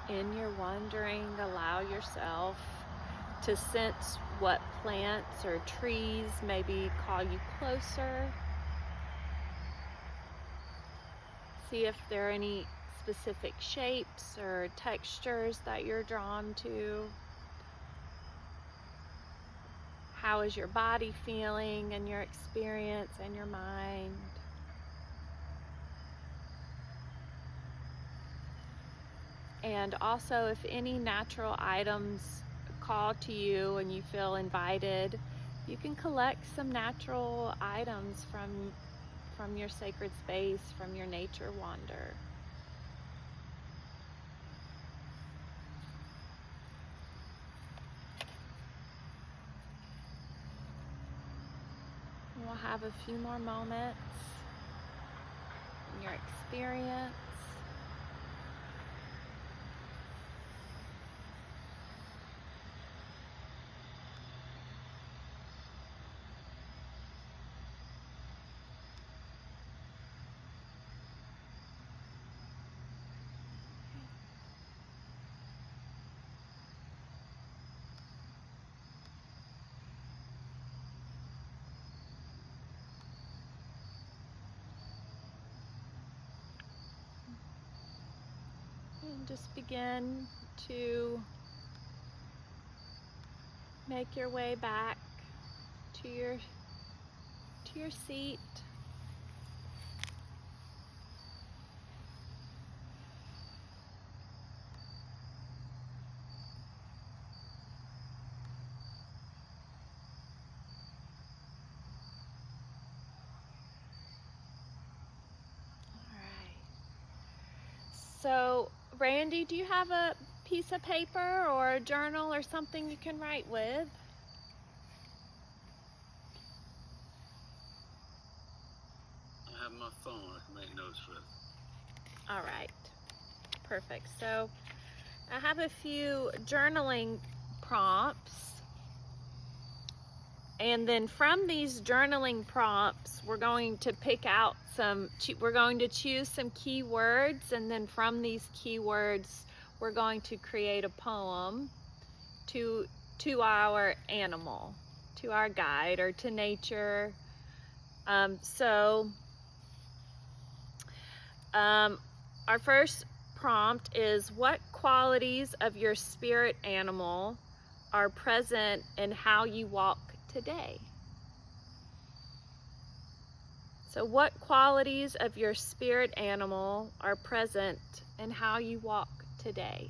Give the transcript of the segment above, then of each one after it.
In your wandering, allow yourself to sense what plants or trees maybe call you closer. See if there are any specific shapes or textures that you're drawn to. How is your body feeling and your experience and your mind? And also, if any natural items call to you and you feel invited, you can collect some natural items from your sacred space, from your nature wander. We'll have a few more moments in your experience. And just begin to make your way back to your seat. All right. So, Randy, do you have a piece of paper or a journal or something you can write with? I have my phone. I can make notes with. All right. Perfect. So, I have a few journaling prompts. And then from these journaling prompts, we're going to pick out we're going to choose some keywords, and then from these keywords, we're going to create a poem to our animal, to our guide, or to nature. Our first prompt is, what qualities of your spirit animal are present in how you walk today? So what qualities of your spirit animal are present in how you walk today?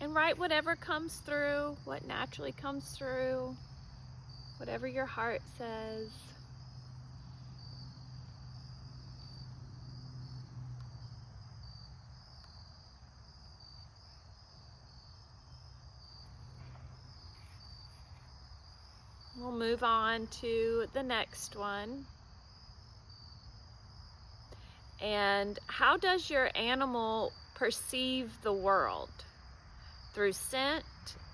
And write whatever comes through, what naturally comes through, whatever your heart says. We'll move on to the next one. And how does your animal perceive the world? Through scent,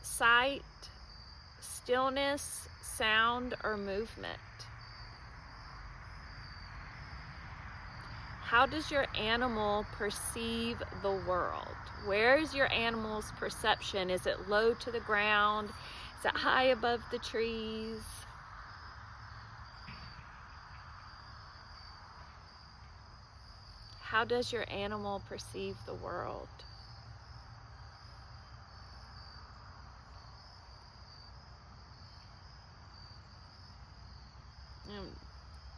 sight, stillness, sound, or movement? How does your animal perceive the world? Where is your animal's perception? Is it low to the ground? Is it high above the trees? How does your animal perceive the world?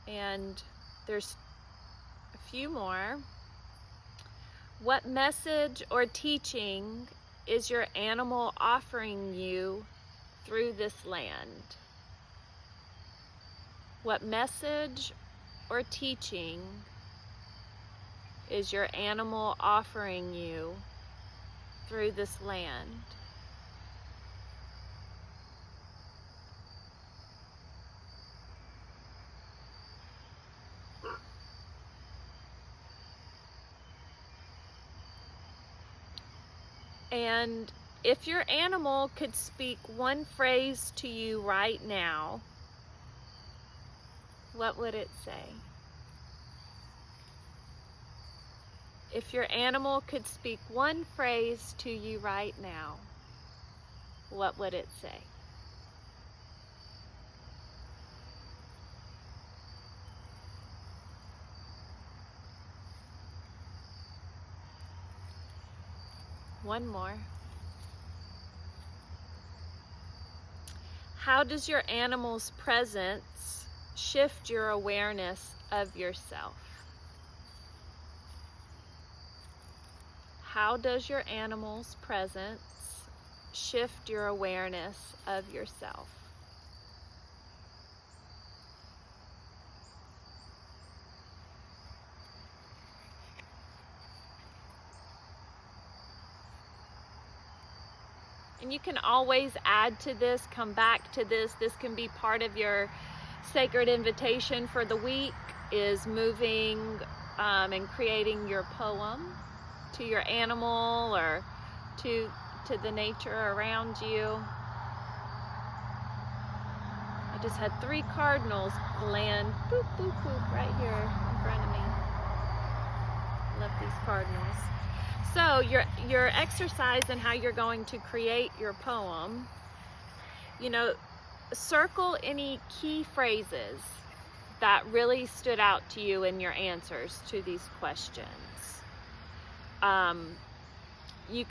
And there's a few more. What message or teaching is your animal offering you through this land? What message or teaching is your animal offering you through this land? And if your animal could speak one phrase to you right now, what would it say? If your animal could speak one phrase to you right now, what would it say? One more. How does your animal's presence shift your awareness of yourself? How does your animal's presence shift your awareness of yourself? And you can always add to this, come back to this. This can be part of your sacred invitation for the week, is moving and creating your poem to your animal or to the nature around you. I just had 3 cardinals land boop, boop, boop right here in front of me. Love these cardinals. So your exercise and how you're going to create your poem, circle any key phrases that really stood out to you in your answers to these questions. You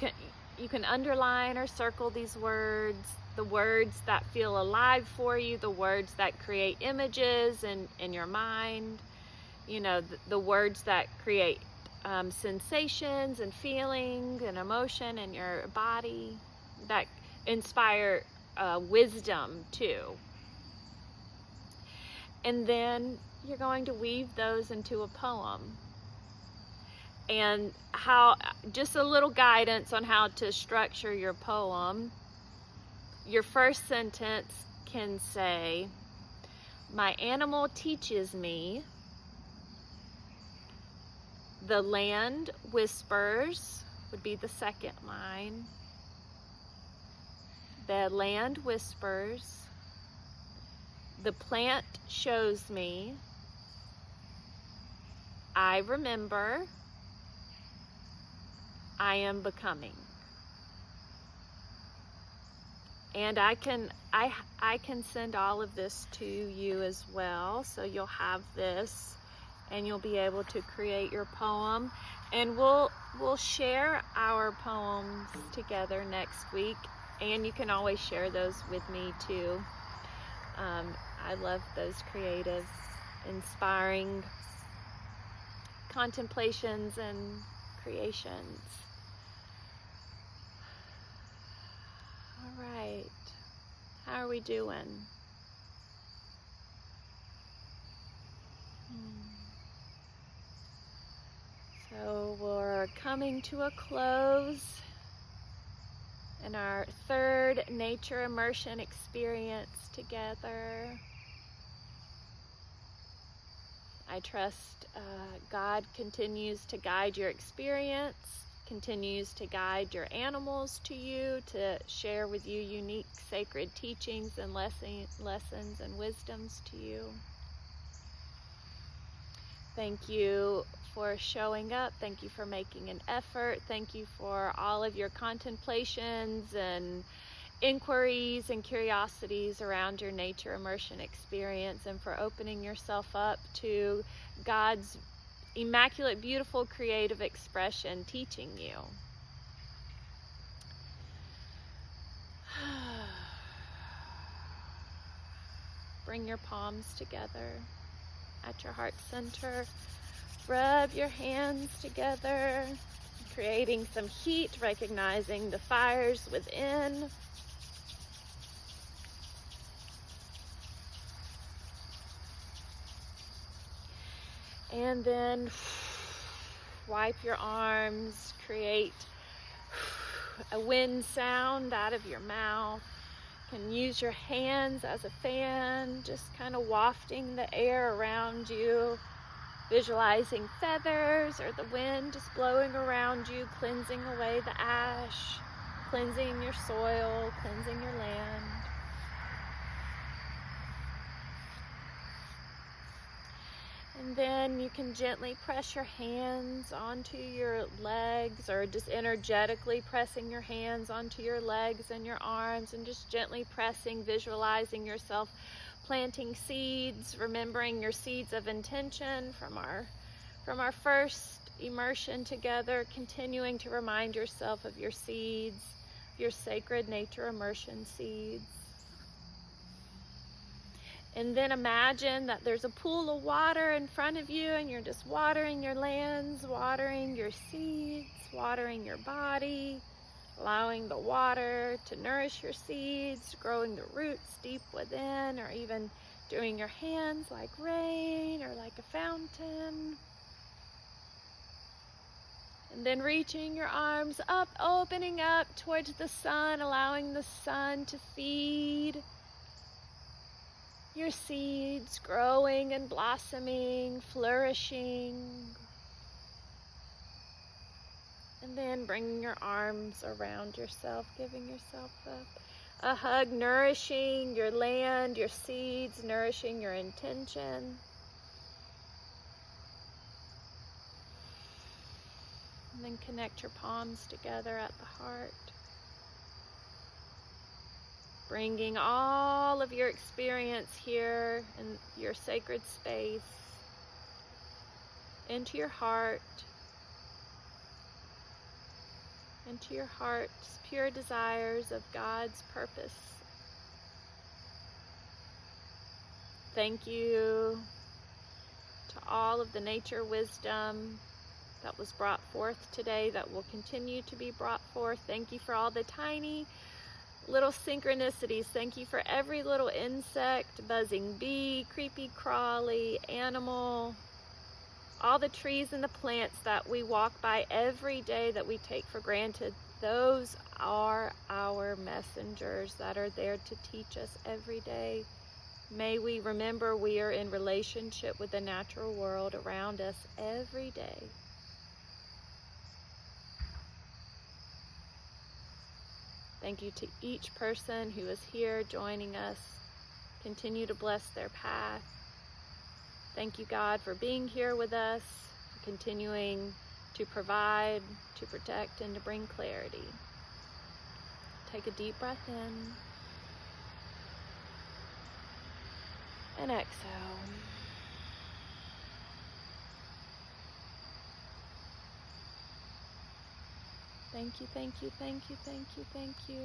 can underline or circle these words, the words that feel alive for you, the words that create images in your mind, the words that create sensations and feelings and emotion in your body, that inspire wisdom too. And then you're going to weave those into a poem. And just a little guidance on how to structure your poem. Your first sentence can say, "My animal teaches me. The land whispers," would be the second line. The land whispers. The plant shows me. I remember. I am becoming. And I can send all of this to you as well, so you'll have this and you'll be able to create your poem. And we'll share our poems together next week, and you can always share those with me too. I love those creative, inspiring contemplations and creations. All right, how are we doing? So we're coming to a close in our 3rd nature immersion experience together. I trust God continues to guide your experience, continues to guide your animals to you, to share with you unique sacred teachings and lessons and wisdoms to you. Thank you for showing up. Thank you for making an effort. Thank you for all of your contemplations and inquiries and curiosities around your nature immersion experience, and for opening yourself up to God's immaculate, beautiful, creative expression teaching you. Bring your palms together at your heart center. Rub your hands together, creating some heat, recognizing the fires within. And then wipe your arms, create a wind sound out of your mouth. You can use your hands as a fan, just kind of wafting the air around you, visualizing feathers or the wind just blowing around you, cleansing away the ash, cleansing your soil, cleansing your land. And then you can gently press your hands onto your legs, or just energetically pressing your hands onto your legs and your arms, and just gently pressing, visualizing yourself planting seeds, remembering your seeds of intention from our first immersion together, continuing to remind yourself of your seeds, your sacred nature immersion seeds. And then imagine that there's a pool of water in front of you, and you're just watering your lands, watering your seeds, watering your body, allowing the water to nourish your seeds, growing the roots deep within, or even doing your hands like rain or like a fountain. And then reaching your arms up, opening up towards the sun, allowing the sun to feed your seeds, growing and blossoming, flourishing. And then bringing your arms around yourself, giving yourself a hug, nourishing your land, your seeds, nourishing your intention. And then connect your palms together at the heart. Bringing all of your experience here in your sacred space into your heart, into your heart's pure desires of God's purpose. Thank you to all of the nature wisdom that was brought forth today, that will continue to be brought forth. Thank you for all the tiny little synchronicities. Thank you for every little insect, buzzing bee, creepy crawly animal, all the trees and the plants that we walk by every day that we take for granted. Those are our messengers that are there to teach us every day. May we remember we are in relationship with the natural world around us every day. Thank you to each person who is here joining us. Continue to bless their path. Thank you, God, for being here with us, for continuing to provide, to protect, and to bring clarity. Take a deep breath in and exhale. Thank you, thank you, thank you, thank you, thank you.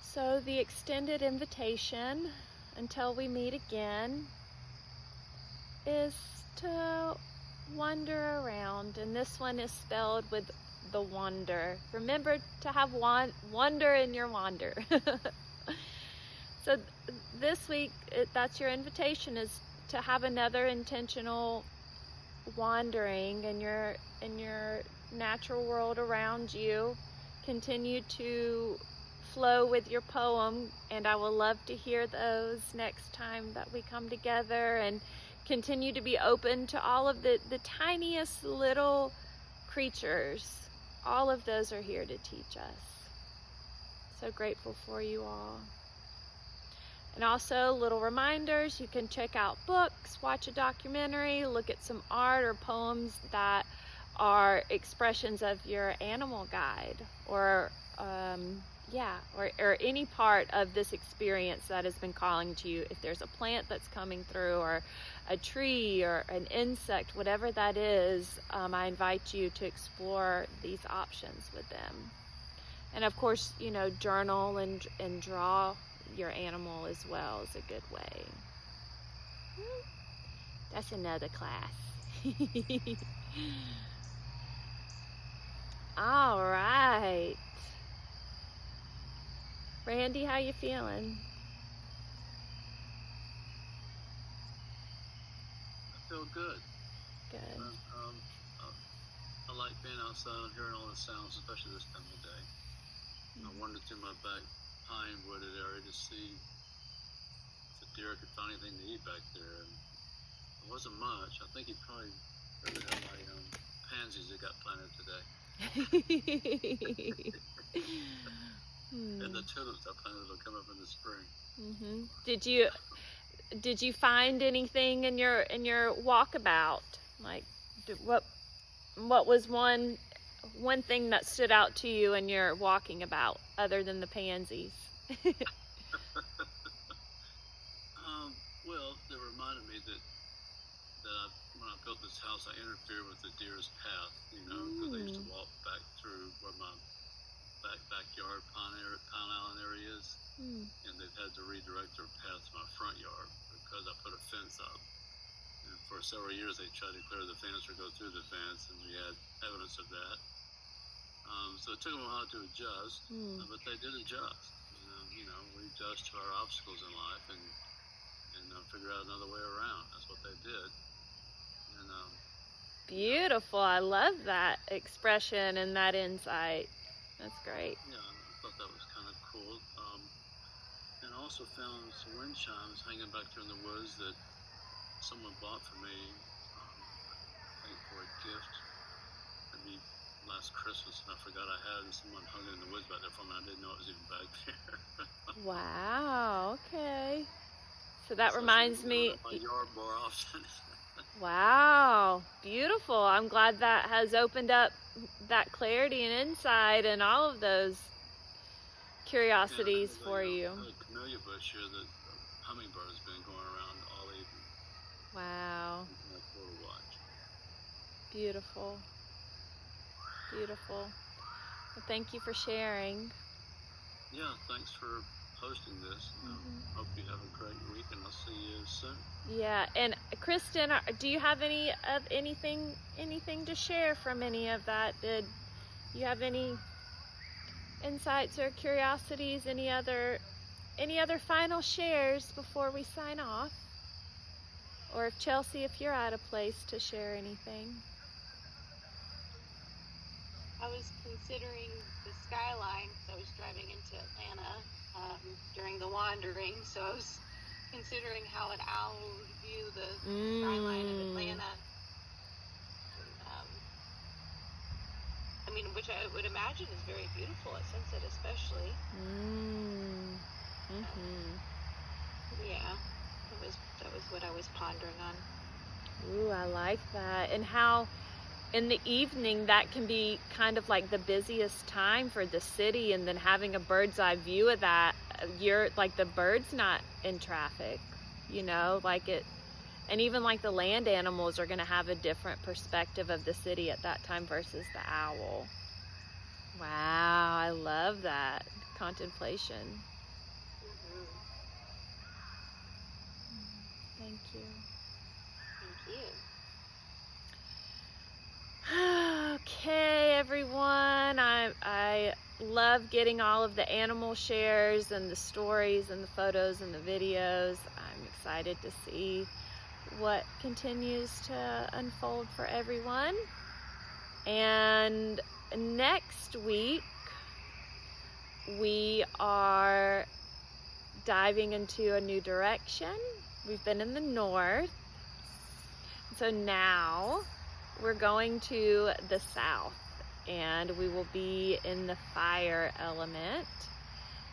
So the extended invitation until we meet again is to wander around, and this one is spelled with the wonder. Remember to have wonder in your wander. So this week, that's your invitation, is to have another intentional wandering in your natural world around you. Continue to flow with your poem, and I will love to hear those next time that we come together, and continue to be open to all of the tiniest little creatures. All of those are here to teach us. So grateful for you all. And also, little reminders, you can check out books, watch a documentary, look at some art or poems that are expressions of your animal guide, or or any part of this experience that has been calling to you. If there's a plant that's coming through, or a tree, or an insect, whatever that is, I invite you to explore these options with them. And of course, journal and draw your animal as well is a good way. That's another class. All right. Randy, how you feeling? I feel good. Good. I like being outside and hearing all the sounds, especially this time of day. I wandered through my back pine wooded area to see if the deer could find anything to eat back there. And it wasn't much. I think he probably heard of my pansies that got planted today. And the tulips I planted will come up in the spring. Did you find anything in your walkabout? Like, what was one thing that stood out to you in your walking about, other than the pansies? Well, they reminded me that when I built this house, I interfered with the deer's path, because they used to walk back through where my backyard Pine Island area is, and they've had to redirect their path to my front yard because I put a fence up. And for several years, they tried to clear the fence or go through the fence, and we had evidence of that. So it took them a while to adjust, but they did adjust. We adjust to our obstacles in life and figure out another way around. That's what they did. And Beautiful. I love that expression and that insight. That's great. Yeah, I thought that was kind of cool. And I also found some wind chimes hanging back there in the woods that someone bought for me, I think for a gift, maybe last Christmas, and I forgot I had it, and someone hung it in the woods back there for me. I didn't know it was even back there. Wow, okay. So that reminds me. My yard more often. Wow, beautiful. I'm glad that has opened up that clarity and insight and all of those curiosities for you. There's a camellia bush here that a hummingbird's been going around all evening. Wow. That's cool to watch. Beautiful. Beautiful. Well, thank you for sharing. Yeah, thanks for hosting this. Hope you have a great week, and I'll see you soon. Yeah, and Kristen, do you have anything to share from any of that? Did you have any insights or curiosities? Any other final shares before we sign off? Or if Chelsea, if you're at a place to share anything. I was considering the skyline. I was driving into Atlanta during the wandering, so I was considering how an owl would view the skyline of Atlanta. Which I would imagine is very beautiful at sunset, especially. Yeah, that was what I was pondering on. Ooh, I like that. And how in the evening that can be kind of like the busiest time for the city, and then having a bird's eye view of that, you're like, the bird's not in traffic, like it, and even like the land animals are going to have a different perspective of the city at that time versus the owl. Wow, I love that contemplation. Thank you. Thank you. Okay, everyone. I love getting all of the animal shares and the stories and the photos and the videos. I'm excited to see what continues to unfold for everyone. And next week, we are diving into a new direction. We've been in the north, so now we're going to the south, and we will be in the fire element,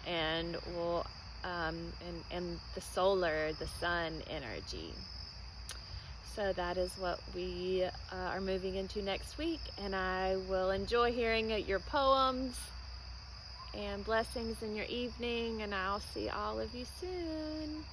and we'll and the solar, the sun energy. So that is what we are moving into next week, and I will enjoy hearing your poems, and blessings in your evening, and I'll see all of you soon.